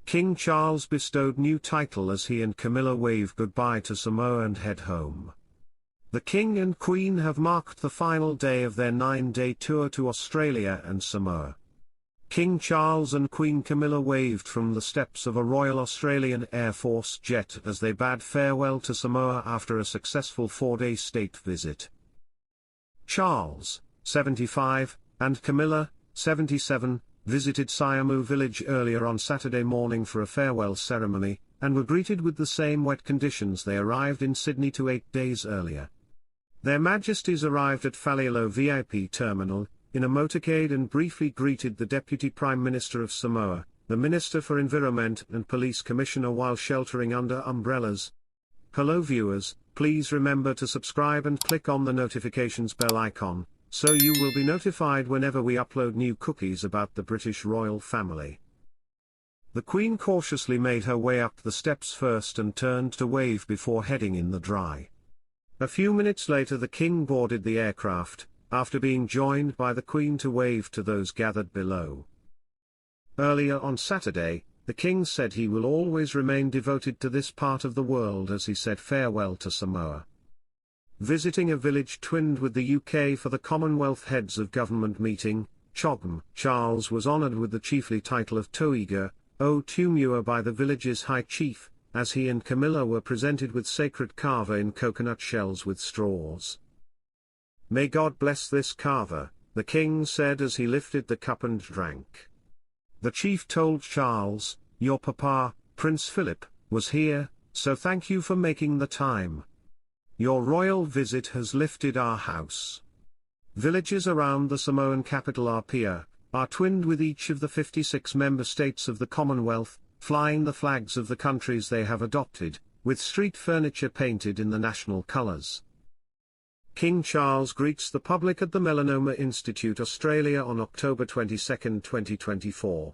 King Charles bestowed new title as he and Camilla wave goodbye to Samoa and head home. The King and Queen have marked the final day of their 9-day tour to Australia and Samoa. King Charles and Queen Camilla waved from the steps of a Royal Australian Air Force jet as they bade farewell to Samoa after a successful 4-day state visit. Charles, 75, and Camilla, 77, visited Siumu Village earlier on Saturday morning for a farewell ceremony, and were greeted with the same wet conditions they arrived in Sydney 8 days earlier. Their Majesties arrived at Faleolo VIP Terminal, in a motorcade and briefly greeted the Deputy Prime Minister of Samoa, the Minister for Environment and Police Commissioner while sheltering under umbrellas. Hello viewers, please remember to subscribe and click on the notifications bell icon, so you will be notified whenever we upload new cookies about the British royal family. The Queen cautiously made her way up the steps first and turned to wave before heading in the dry. A few minutes later the King boarded the aircraft, after being joined by the Queen to wave to those gathered below. Earlier on Saturday, the King said he will always remain devoted to this part of the world as he said farewell to Samoa. Visiting a village twinned with the UK for the Commonwealth Heads of Government meeting, CHOGM, Charles was honoured with the chiefly title of Toiga, o Tumua by the village's High Chief, as he and Camilla were presented with sacred kava in coconut shells with straws. "May God bless this kava," the King said as he lifted the cup and drank. The chief told Charles, "Your papa, Prince Philip, was here, so thank you for making the time. Your royal visit has lifted our house." Villages around the Samoan capital Apia are twinned with each of the 56 member states of the Commonwealth, flying the flags of the countries they have adopted, with street furniture painted in the national colours. King Charles greets the public at the Melanoma Institute Australia on October 22, 2024.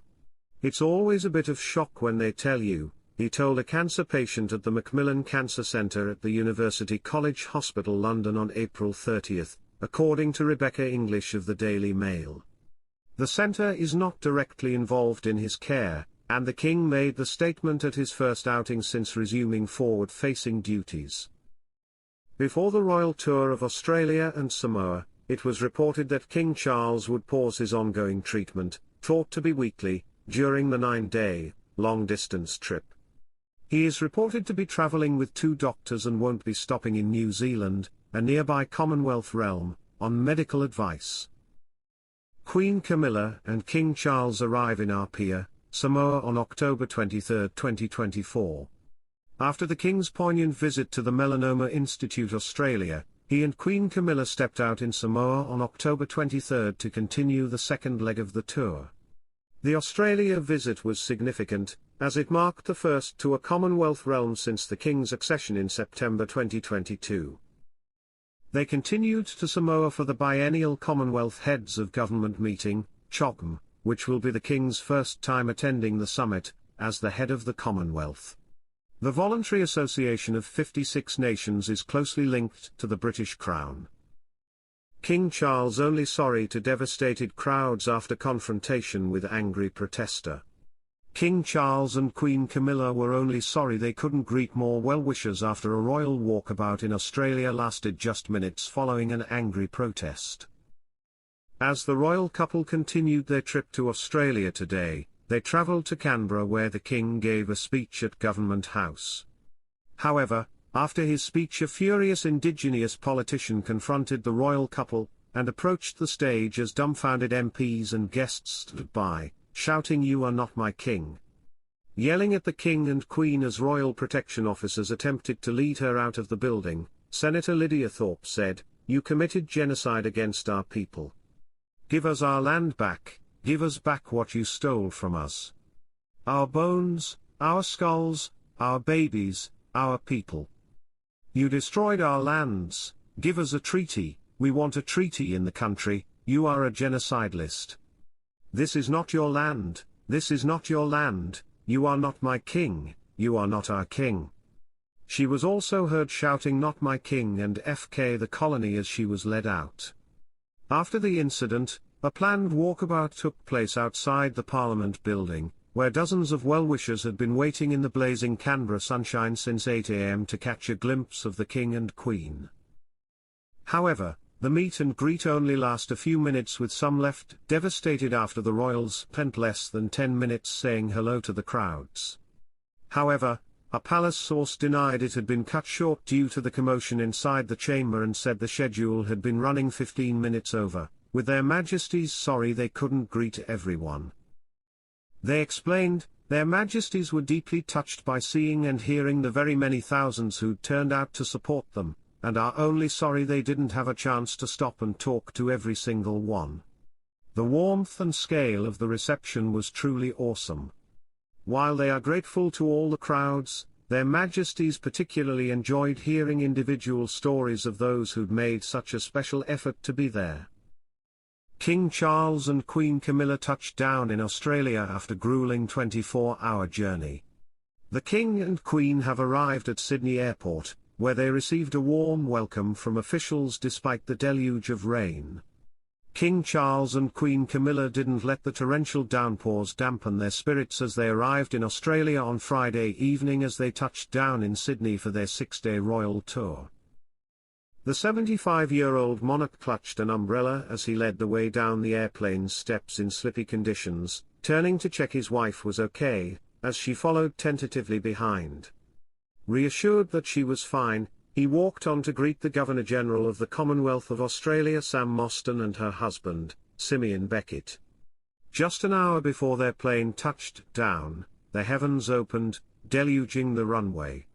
"It's always a bit of shock when they tell you," he told a cancer patient at the Macmillan Cancer Centre at the University College Hospital London on April 30, according to Rebecca English of the Daily Mail. The centre is not directly involved in his care, and the King made the statement at his first outing since resuming forward-facing duties. Before the royal tour of Australia and Samoa, it was reported that King Charles would pause his ongoing treatment, thought to be weekly, during the 9-day, long-distance trip. He is reported to be travelling with 2 doctors and won't be stopping in New Zealand, a nearby Commonwealth realm, on medical advice. Queen Camilla and King Charles arrive in Apia, Samoa on October 23, 2024. After the King's poignant visit to the Melanoma Institute Australia, he and Queen Camilla stepped out in Samoa on October 23 to continue the second leg of the tour. The Australia visit was significant, as it marked the first to a Commonwealth realm since the King's accession in September 2022. They continued to Samoa for the biennial Commonwealth Heads of Government meeting, CHOGM, which will be the King's first time attending the summit, as the head of the Commonwealth. The voluntary association of 56 nations is closely linked to the British Crown. King Charles only sorry to devastated crowds after confrontation with angry protester. King Charles and Queen Camilla were only sorry they couldn't greet more well-wishers after a royal walkabout in Australia lasted just minutes following an angry protest. As the royal couple continued their trip to Australia today, they travelled to Canberra where the King gave a speech at Government House. However, after his speech a furious Indigenous politician confronted the royal couple, and approached the stage as dumbfounded MPs and guests stood by, shouting "You are not my king." Yelling at the King and Queen as royal protection officers attempted to lead her out of the building, Senator Lydia Thorpe said, "You committed genocide against our people. Give us our land back, give us back what you stole from us. Our bones, our skulls, our babies, our people. You destroyed our lands, give us a treaty, we want a treaty in the country, you are a genocidalist. This is not your land, this is not your land, you are not my king, you are not our king." She was also heard shouting "Not my king" and "FK the colony" as she was led out. After the incident, a planned walkabout took place outside the Parliament building, where dozens of well-wishers had been waiting in the blazing Canberra sunshine since 8 a.m. to catch a glimpse of the King and Queen. However, the meet and greet only last a few minutes, with some left devastated after the royals spent less than 10 minutes saying hello to the crowds. However, a palace source denied it had been cut short due to the commotion inside the chamber and said the schedule had been running 15 minutes over, with their Majesties sorry they couldn't greet everyone. They explained, their Majesties were deeply touched by seeing and hearing the very many thousands who'd turned out to support them, and are only sorry they didn't have a chance to stop and talk to every single one. The warmth and scale of the reception was truly awesome. While they are grateful to all the crowds, their Majesties particularly enjoyed hearing individual stories of those who'd made such a special effort to be there. King Charles and Queen Camilla touched down in Australia after a grueling 24-hour journey. The King and Queen have arrived at Sydney Airport, where they received a warm welcome from officials despite the deluge of rain. King Charles and Queen Camilla didn't let the torrential downpours dampen their spirits as they arrived in Australia on Friday evening as they touched down in Sydney for their 6-day royal tour. The 75-year-old monarch clutched an umbrella as he led the way down the airplane's steps in slippy conditions, turning to check his wife was okay, as she followed tentatively behind. Reassured that she was fine, he walked on to greet the Governor-General of the Commonwealth of Australia Sam Mostyn and her husband, Simeon Beckett. Just an hour before their plane touched down, the heavens opened, deluging the runway.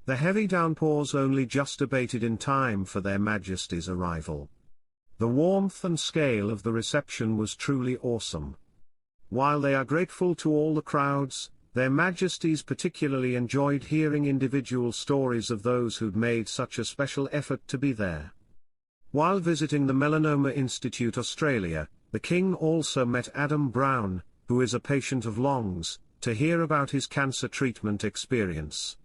The heavy downpours only just abated in time for their Majesties' arrival. The warmth and scale of the reception was truly awesome. While they are grateful to all the crowds, their Majesties particularly enjoyed hearing individual stories of those who'd made such a special effort to be there. While visiting the Melanoma Institute Australia, the King also met Adam Brown, who is a patient of Long's, to hear about his cancer treatment experience.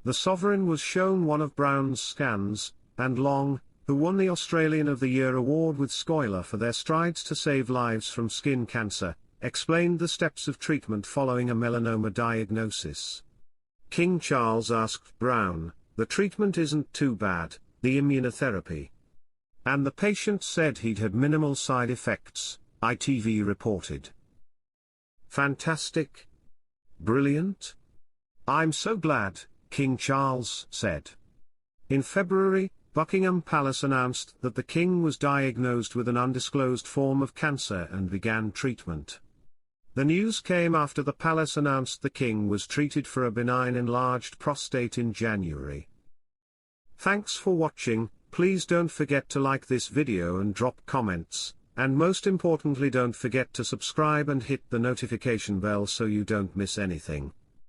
The Sovereign was shown one of Brown's scans, and Long, who won the Australian of the Year award with Scoiler for their strides to save lives from skin cancer, explained the steps of treatment following a melanoma diagnosis. King Charles asked Brown, "The treatment isn't too bad, the immunotherapy?" And the patient said he'd had minimal side effects, ITV reported. "Fantastic. Brilliant. I'm so glad," King Charles said. In February, Buckingham Palace announced that the King was diagnosed with an undisclosed form of cancer and began treatment. The news came after the palace announced the King was treated for a benign enlarged prostate in January. Thanks for watching. Please don't forget to like this video and drop comments, and most importantly don't forget to subscribe and hit the notification bell so you don't miss anything.